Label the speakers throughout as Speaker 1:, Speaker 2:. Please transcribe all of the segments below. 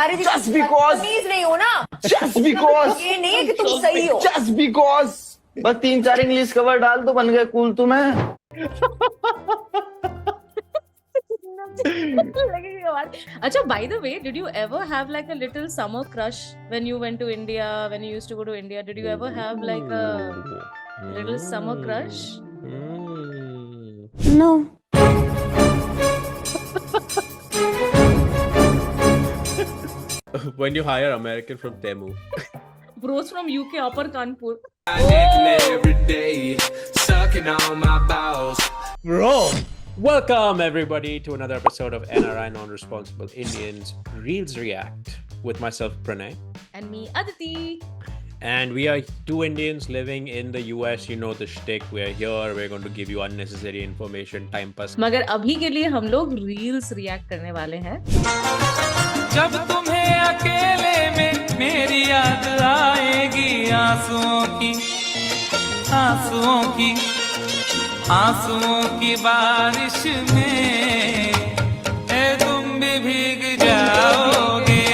Speaker 1: तुम्हारे
Speaker 2: Just because.
Speaker 1: तमीज नहीं हो ना,
Speaker 2: Just because.
Speaker 1: ये नहीं है कि तुम सही हो।
Speaker 2: Just because. बस 3-4 इंग्लिश कवर डाल तो बन गए कूल तुम्हें।
Speaker 3: अच्छा, by the way, did you ever have like a little summer crush when you went to India, when you used to go to India? Did you ever have like a little summer crush?
Speaker 1: No.
Speaker 4: When you hire American from Temu.
Speaker 3: Bros from UK, Upper Kanpur.
Speaker 5: Every day, sucking on my balls.
Speaker 4: Bro! Welcome everybody to another episode of NRI Non-Responsible Indians Reels React with myself Pranay.
Speaker 3: And me, Aditi.
Speaker 4: And we are two Indians living in the US. You know the shtick. We're here. We're going to give you unnecessary information, time pass.
Speaker 3: मगर अभी के लिए हम लोग reels react करने वाले हैं।
Speaker 5: जब तुम्हें अकेले में मेरी याद आएगी आंसुओं की, आंसुओं की, आंसुओं की बारिश में ए तुम भी भीग जाओगे।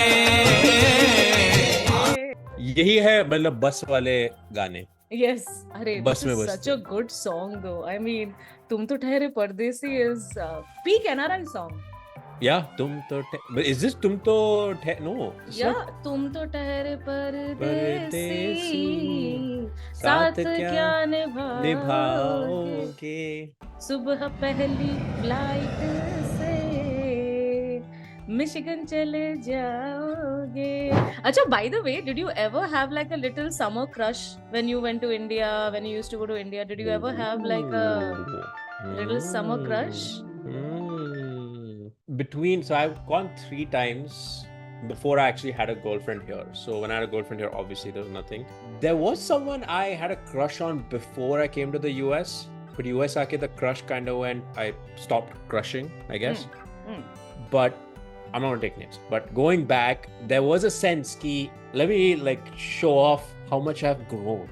Speaker 4: यही है मतलब बस वाले गाने।
Speaker 3: Yes, अरे
Speaker 4: बस में
Speaker 3: such a good song though. I mean, तुम तो ठहरे परदेसी is peak NRI song.
Speaker 4: Yeah, तुम तो is this तुम तो no?
Speaker 3: Yeah, तुम तो ठहरे परदेसी,
Speaker 4: साथ
Speaker 3: साथ क्या निभाओगे, सुबह पहली फ्लाइट से मिशिगन चले जाओगे। अच्छा, by the way, did you ever have like a little summer crush when you went to India, when you used to go to India? Did you ever have like a little summer crush?
Speaker 4: So I've gone 3 times before I actually had a girlfriend here. So when I had a girlfriend here, obviously there was nothing. There was someone I had a crush on before I came to the US. But US aake the crush kind of went, I stopped crushing, I guess. But I'm not gonna take names. But going back, there was a sense ki, let me like show off how much I've grown.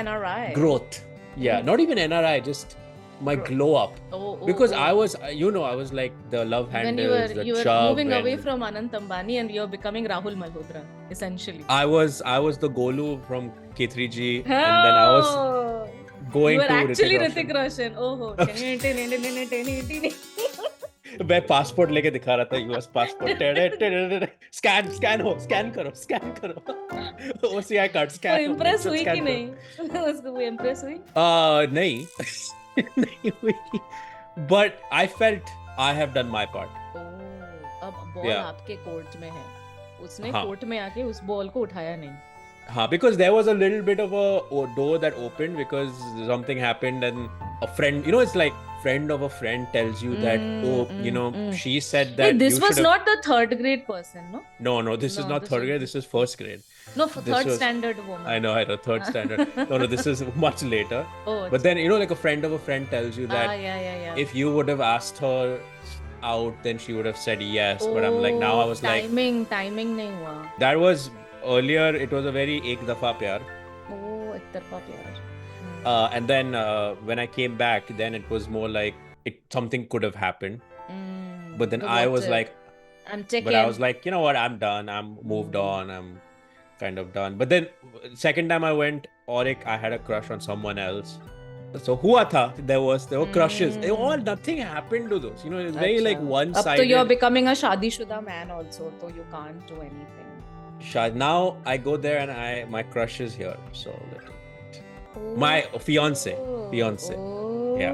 Speaker 3: NRI.
Speaker 4: Growth. Yeah, not even NRI, just my glow up. Because I was, I was like the love
Speaker 3: when
Speaker 4: handles,
Speaker 3: you were
Speaker 4: chub
Speaker 3: moving away
Speaker 4: and
Speaker 3: from Anant Ambani and you're becoming Rahul Malhotra, essentially.
Speaker 4: I was the Golu from K3G, and then I was going
Speaker 3: you were
Speaker 4: to
Speaker 3: actually
Speaker 4: Hrithik
Speaker 3: Hrithik Roshan. Oh.
Speaker 4: मैं passport लेके दिखा रहा था US passport scan करो OCI card
Speaker 3: वो
Speaker 4: scan
Speaker 3: impress हुई कि नहीं? उसको वो इम्प्रेस हुई?
Speaker 4: नहीं नहीं हुई but I felt I have done my part.
Speaker 3: अब बॉल आपके कोर्ट में है, उसने कोर्ट में आके उस बॉल को उठाया नहीं।
Speaker 4: हाँ, because there was a little bit of a door that opened because something happened and a friend, it's like friend of a friend tells you that, she said that.
Speaker 3: Wait, this was not the third grade person, no?
Speaker 4: No, this is not third grade, this is first grade.
Speaker 3: No, for third standard woman.
Speaker 4: I know, third standard. No, this is much later.
Speaker 3: Oh,
Speaker 4: but then, like a friend of a friend tells you that if you would have asked her out, then she would have said yes. But I'm like, now I was
Speaker 3: timing nahi hua.
Speaker 4: That was earlier, it was a very ek dafa pyar.
Speaker 3: Oh, ek tarfa pyar.
Speaker 4: And then when I came back, then it was more like something could have happened. But then I was like, but I was like, you know what? I'm done. I'm moved on. I'm kind of done. But then second time I went, Auric, I had a crush on someone else. So hua tha, there were crushes. Nothing happened to those. It's very like one-sided.
Speaker 3: Up to you're becoming a shadi-shuda man also, so you can't do anything.
Speaker 4: Now I go there and my crush is here. So my fiance.
Speaker 3: Oh,
Speaker 4: yeah.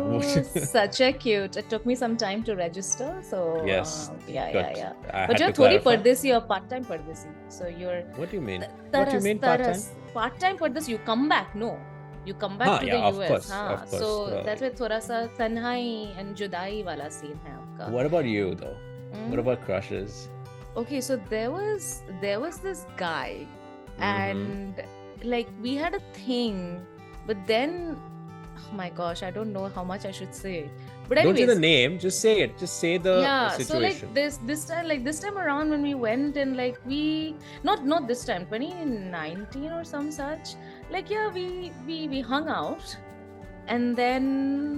Speaker 3: Such a cute. It took me some time to register. So
Speaker 4: yes.
Speaker 3: Yeah. But you're thodi pardesi or part-time pardesi. So you're.
Speaker 4: What do you mean?
Speaker 3: What
Speaker 4: do you mean part-time?
Speaker 3: Part-time pardesi. You come back, no? You come back to the US.
Speaker 4: Of course.
Speaker 3: So that's why thoda sa tanhai and judai wala scene hai aapka.
Speaker 4: What about you though? What about crushes?
Speaker 3: Okay, so there was this guy, and like we had a thing, but then, oh my gosh, I don't know how much I should say. But anyways,
Speaker 4: don't say the name, just say it. Just say the situation.
Speaker 3: So like this time around when we went and like we not this time, 2019 or some such, like we hung out, and then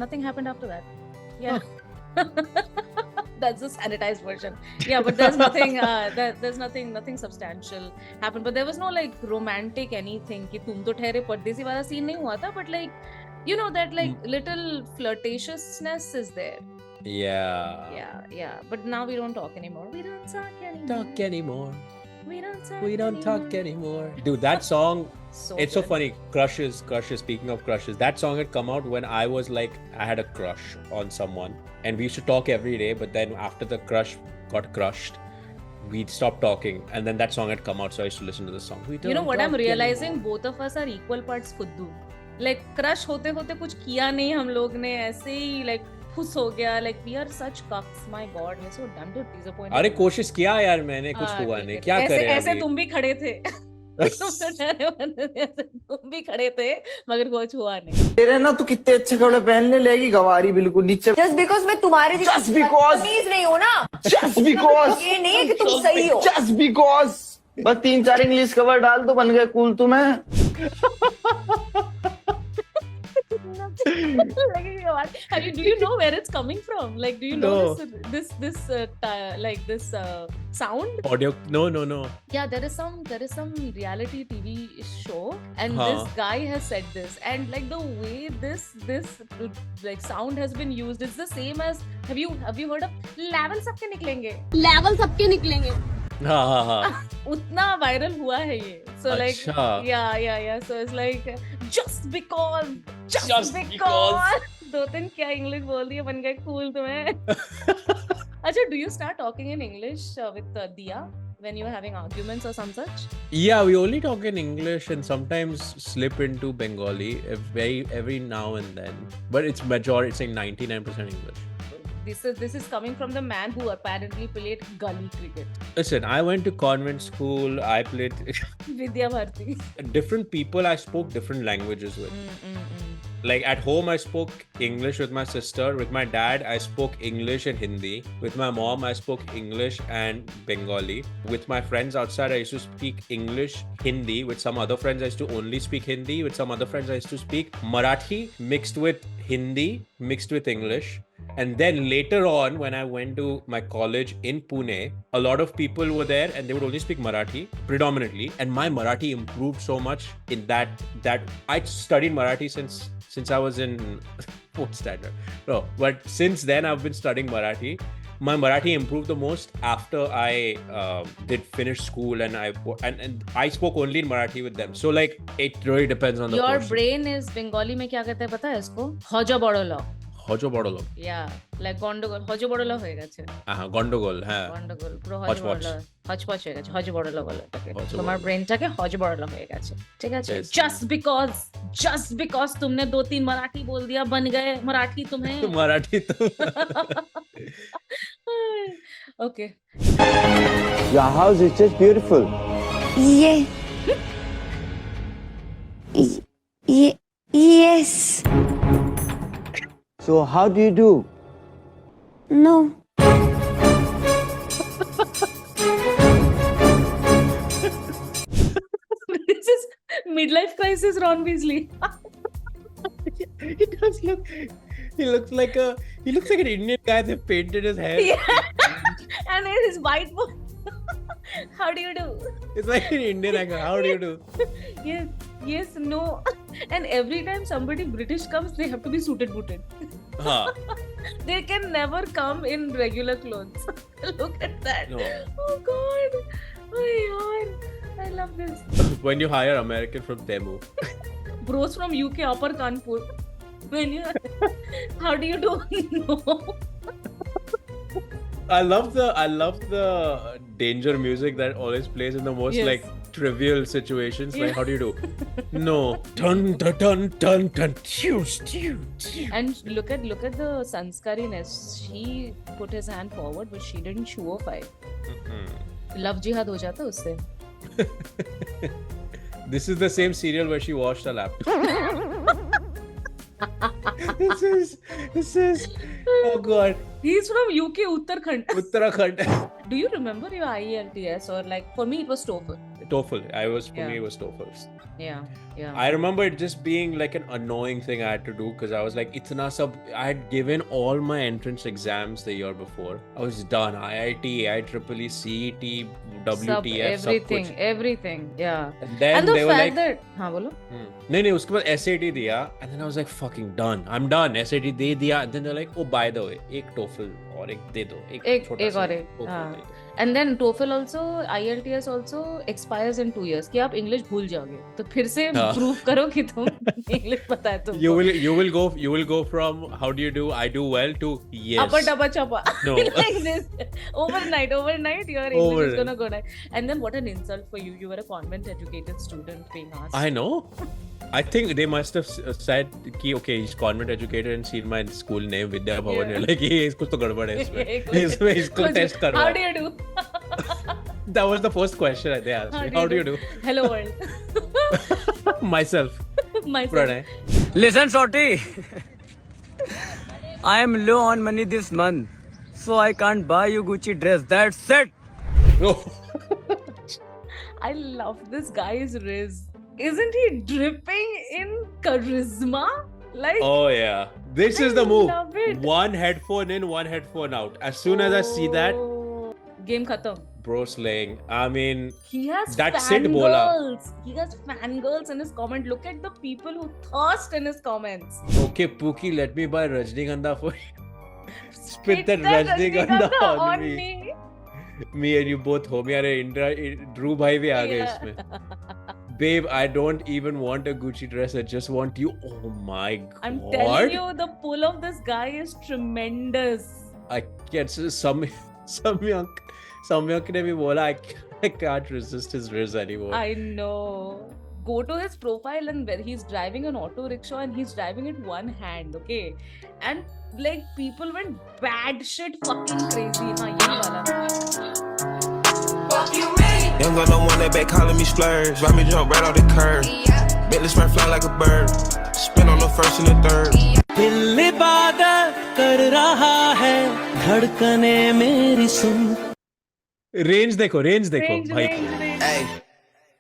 Speaker 3: nothing happened after that. Yeah. That's the sanitized version. Yeah, but there's nothing. There's nothing substantial happened. But there was no like romantic anything. कि तुम तो ठहरे परदेसी वाला scene नहीं हुआ था. But like, you know that like little flirtatiousness is there. Yeah. But now we don't talk anymore. We don't talk anymore. We don't talk anymore.
Speaker 4: Dude, that song, it's so
Speaker 3: good.
Speaker 4: funny. Crushes. Speaking of crushes, that song had come out when I was like, I had a crush on someone, and we used to talk every day. But then after the crush got crushed, we'd stop talking, and then that song had come out, so I used to listen to the song.
Speaker 3: You know what I'm realizing? Both of us are equal parts फुद्दू. Like crush होते होते कुछ किया नहीं हम लोग ने, ऐसे ही like खुश हो गया. Like we are such cucks. My God, we're so done to disappoint.
Speaker 4: अरे कोशिश किया यार मैंने, कुछ हुआ नहीं. क्या करे
Speaker 3: ऐसे
Speaker 4: अभी?
Speaker 3: तुम भी खड़े थे. तुम भी खड़े थे मगर कुछ हुआ नहीं.
Speaker 2: तेरे ना तू कितने अच्छे कपड़े पहनने लेगी, गवारी बिल्कुल नीचे.
Speaker 1: Just because मैं तुम्हारे
Speaker 2: Just because.
Speaker 1: तमीज नहीं हो ना.
Speaker 2: Just because.
Speaker 1: ये नहीं है कि तुम सही हो.
Speaker 2: Just because. बस 3-4 इंग्लिश कवर डाल तो बन गए कूल तुम्हें.
Speaker 3: Do you know where it's coming from? Like, do you know this sound?
Speaker 4: Audio? No.
Speaker 3: Yeah, there is some reality TV show, and this guy has said this, and like the way this like sound has been used, it's the same as have you heard of level सबके निकलेंगे?
Speaker 4: हाँ.
Speaker 3: उतना viral हुआ है ये. So like yeah. So it's like just because. दो तीन क्या इंग्लिश बोल दिया, बन गए कूल तुम्हें. अच्छा, do you start talking in English with Diya when you are having arguments or some such?
Speaker 4: Yeah, we only talk in English and sometimes slip into Bengali every now and then. But it's majority, it's like 99% English.
Speaker 3: This is coming from the man who apparently played gully cricket.
Speaker 4: Listen, I went to convent school. I played
Speaker 3: Vidya Bharati.
Speaker 4: different people. I spoke different languages with. Like at home, I spoke English with my sister. With my dad, I spoke English and Hindi. With my mom, I spoke English and Bengali. With my friends outside, I used to speak English, Hindi. With some other friends, I used to only speak Hindi. With some other friends, I used to speak Marathi mixed with Hindi, mixed with English. And then later on, when I went to my college in Pune, a lot of people were there and they would only speak Marathi predominantly. And my Marathi improved so much in that I studied Marathi since I was in fourth standard. No, but since then I've been studying Marathi. My Marathi improved the most after I did finish school, and I spoke only in Marathi with them. So like it really depends on the
Speaker 3: Your
Speaker 4: portion.
Speaker 3: brain is Bengali में क्या कहते हैं पता है इसको? हजो बड़ोलो.
Speaker 4: हजो बड़ोलो.
Speaker 3: Yeah, like গন্ডগোল. হজো বড়লো হয়ে গেছে.
Speaker 4: গন্ডগোল, হ্যাঁ.
Speaker 3: গন্ডগোল পুরো হজো বড়লো. হজপচ হয়ে গেছে. হজো বড়লো বলে এটাকে. তোমার ব্রেনটাকে হজো বড়লো হয়ে গেছে. ঠিক আছে? Just because तुमने 2-3 मराठी बोल दिया, बन गए मराठी तुम्हें.
Speaker 4: मराठी तो.
Speaker 3: Okay.
Speaker 6: Your house is just beautiful.
Speaker 7: Yes.
Speaker 6: So how do you do?
Speaker 7: No.
Speaker 3: This is midlife crisis, Ron Weasley.
Speaker 4: He does look. He looks like an Indian guy. They painted his hair.
Speaker 3: Yeah. And his white boy. How do you do?
Speaker 4: It's like an Indian accent. How do you do?
Speaker 3: Yes, no. And every time somebody British comes, they have to be suited booted. They can never come in regular clothes. Look at that.
Speaker 4: No.
Speaker 3: Oh God. Oh God. I love this.
Speaker 4: When you hire American from Temu.
Speaker 3: Bros from UK, Upper Kanpur. When you, how do you do? No.
Speaker 4: I love the danger music that always plays in the most like trivial situations. Like, how do you do? No. Dun dun dun dun dun.
Speaker 3: And look at the sanskariness. She put his hand forward, but she didn't show a fight. Love jihad ho jata usse.
Speaker 4: This is the same serial where she washed her laptop. This is oh God.
Speaker 3: He's from UK, Uttarakhand.
Speaker 4: Uttarakhand.
Speaker 3: Do you remember your IELTS, or like for me it was TOEFL?
Speaker 4: TOEFL. For
Speaker 3: Yeah.
Speaker 4: me, it was TOEFL.
Speaker 3: Yeah, yeah.
Speaker 4: I remember it just being like an annoying thing I had to do because I was like, itna sab. I had given all my entrance exams the year before. I was done. IIT, IEEE, CET, WTF,
Speaker 3: everything. Yeah.
Speaker 4: And then
Speaker 3: And the
Speaker 4: they were
Speaker 3: fact
Speaker 4: like,
Speaker 3: that, हाँ बोलो.
Speaker 4: नहीं उसके बाद SAT दिया, and then I was like, fucking done. I'm done. SAT दे दिया, and then they're like, oh, by the way, एक TOEFL और एक दे दो,
Speaker 3: एक
Speaker 4: छोटा सा
Speaker 3: और एक,
Speaker 4: TOEFL
Speaker 3: हाँ.
Speaker 4: दे दो.
Speaker 3: And then TOEFL also, IELTS also expires in 2 years. कि आप English भूल जाओगे. तो फिर से
Speaker 4: हाँ.
Speaker 3: prove करो कि तुम English पता है तुमको.
Speaker 4: You will go from how do you do, I do well to yes.
Speaker 3: Uppa tappa chappa.
Speaker 4: No.
Speaker 3: Like this. Overnight, your English is
Speaker 4: Overnight.
Speaker 3: gonna go down. And then what an insult for you. You were a convent educated student being asked.
Speaker 4: I know. I think they must have said कि okay, he's convent educated and seen my school name Vidya Bhavan.
Speaker 3: Yeah.
Speaker 4: Like ये कुछ तो गड़बड़ है इसमें इसको test करो.
Speaker 3: How do you do?
Speaker 4: That was the first question they asked me. How do you do?
Speaker 3: Hello world.
Speaker 4: Myself.
Speaker 3: Myself.
Speaker 4: Pranay.
Speaker 8: Listen, Shorty. I am low on money this month, so I can't buy you Gucci dress. That's it.
Speaker 4: Oh.
Speaker 3: I love this guy's Riz. Isn't he dripping in charisma? Like,
Speaker 4: Oh yeah. This is the
Speaker 3: I
Speaker 4: move.
Speaker 3: love it.
Speaker 4: One headphone in, one headphone out. As soon as I see that,
Speaker 3: oh, game khatam.
Speaker 4: bro slaying. I mean,
Speaker 3: He has
Speaker 4: That's it, bola.
Speaker 3: fangirls. He has fangirls in his comment. Look at the people who thirst in his comments.
Speaker 4: okay, Pookie, let me buy Rajnigandha for you. Spit
Speaker 3: Spit
Speaker 4: that
Speaker 3: that
Speaker 4: Rajnigandha on
Speaker 3: on
Speaker 4: me.
Speaker 3: me.
Speaker 4: Me and you both homie. अरे Indra, Drew भाई भी आ गए
Speaker 3: Yeah.
Speaker 4: इसमें. Babe, I don't even want a Gucci dress. I just want you. Oh my god.
Speaker 3: I'm telling you, the pull of this guy is tremendous.
Speaker 4: I can't. Samyak ने भी बोला I can't resist his riz anymore.
Speaker 3: I know. Go to his profile and where he's driving an auto rickshaw and he's driving it one hand, okay? And like people went bad shit fucking crazy. हाँ ये वाला.
Speaker 9: Young got no one that back calling me splurge. Ride me jump right off the curb. Bentley spray fly like a bird. Spin on the first and the third.
Speaker 8: दिल इबादत कर रहा है, धड़कने मेरी सुन.
Speaker 4: Range देखो
Speaker 3: Range,
Speaker 4: भाई.
Speaker 3: range.
Speaker 9: Hey,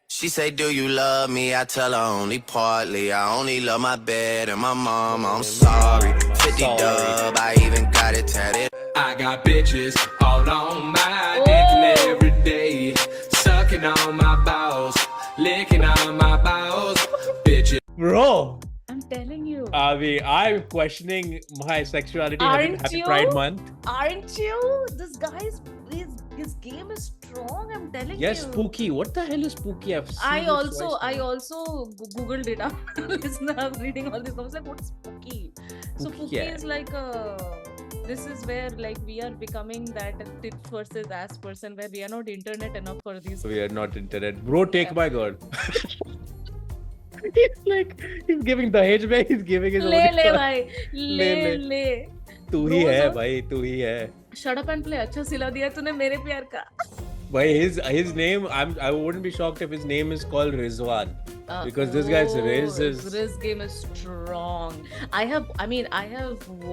Speaker 9: she say, do you love me? I tell her only partly. I only love my bed and my mom. I'm sorry. 50 dub, I even got it tatted.
Speaker 5: I got bitches all on my dick and every day, sucking on my balls, licking on my balls, bitches.
Speaker 4: Bro.
Speaker 3: I'm telling you.
Speaker 4: I mean, I'm questioning my sexuality.
Speaker 3: Aren't
Speaker 4: Happy
Speaker 3: you?
Speaker 4: Pride Month.
Speaker 3: Aren't you? This guy's his game is strong. I'm telling
Speaker 4: Yes,
Speaker 3: you.
Speaker 4: Spooky. What the hell is Spooky? I've seen
Speaker 3: I
Speaker 4: this
Speaker 3: also
Speaker 4: twice.
Speaker 3: googled it up. Listen, I was reading all this. I was like, what's Spooky? So
Speaker 4: Spooky,
Speaker 3: Spooky
Speaker 4: yeah.
Speaker 3: is like this is where like we are becoming that tit versus ass person where we are not internet enough for these.
Speaker 4: We are not internet. Bro, take
Speaker 3: Yeah.
Speaker 4: my girl. He's giving the hedge back. He's giving his
Speaker 3: ले
Speaker 4: own
Speaker 3: ले
Speaker 4: girl.
Speaker 3: भाई ले
Speaker 4: ले।
Speaker 3: ले.
Speaker 4: तू ही
Speaker 3: Bros
Speaker 4: है
Speaker 3: are-
Speaker 4: भाई, तू ही है.
Speaker 3: Shut up and play. अच्छा सिला दिया तूने मेरे प्यार का.
Speaker 4: भाई, his name, I wouldn't be shocked if his name is called Rizwan. Because this guy's Riz
Speaker 3: his
Speaker 4: is...
Speaker 3: Riz game is strong. I have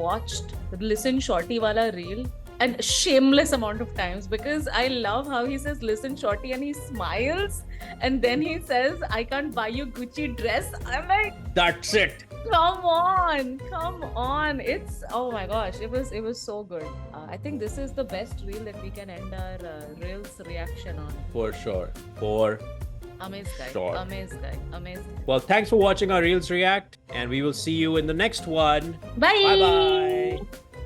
Speaker 3: watched Listen Shorty wala reel and shameless amount of times because I love how he says listen Shorty and he smiles and then he says I can't buy you Gucci dress. I'm like,
Speaker 4: That's it.
Speaker 3: come on. It's, oh my gosh, it was so good. I think this is the best reel that we can end our reels reaction on.
Speaker 4: For sure. For
Speaker 3: Amazing guy.
Speaker 4: Sure.
Speaker 3: Amazing guy. Amazing.
Speaker 4: Well, thanks for watching our Reels React, and we will see you in the next one.
Speaker 3: Bye.
Speaker 4: Bye-bye.